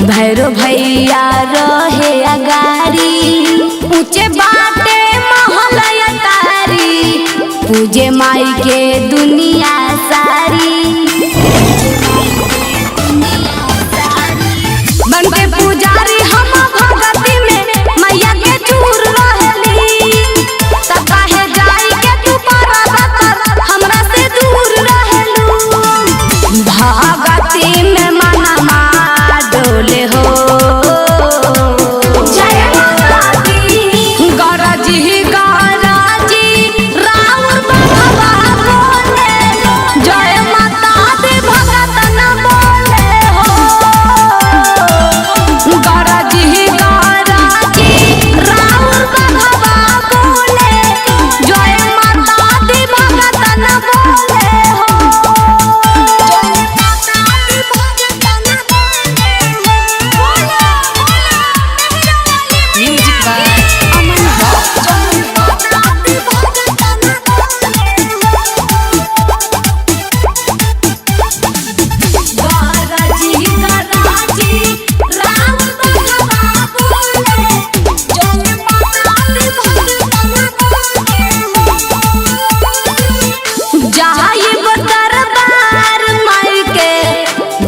भैरो भैया रहे अगारी, ऊंचे बाटे महल अटारी, पूजे माई के दुनिया सारी। बन के पुजारी हम भगती में मैया के चूर रहेली, त काहे जाई के तू पर्वत हमरा से दूर रहेलू। भगती में मनमा डोले हो जय माता दी, गरजी गरजी राउर बाबा बोले, जय माता दी भगत न बोले हो। गरजी गरजी राउर बाबा बोले, जय माता दी भगत न बोले हो। म्यूजिक बाय अमन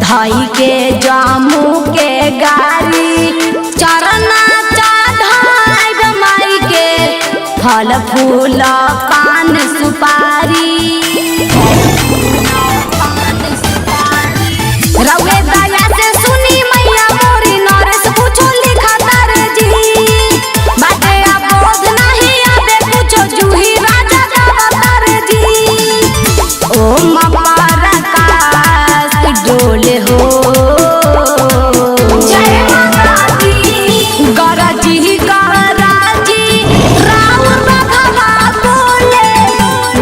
धाई के जामू के गारी, चरना चढ़ाई माई के फल फूल पान सुपारी। रउए दया से सुनी मैया मोरी, नरेश पूछो लिखा तर जी, बाटे बोध नहीं आवे पूछो जूही राजा गावतर जी। ओम प्रकाश डोले हो जय माता दी, गरजी गरजी राउर बाबा बोले,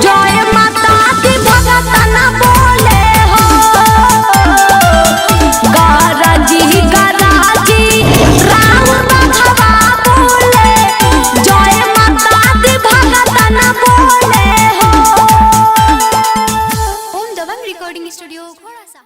जय माता दी भगत न बोले हो। गरजी गरजी राउर बाबा बोले, जय माता दी भगत न बोले हो। ओम दबंग रिकॉर्डिंग स्टूडियो घोड़ा सा।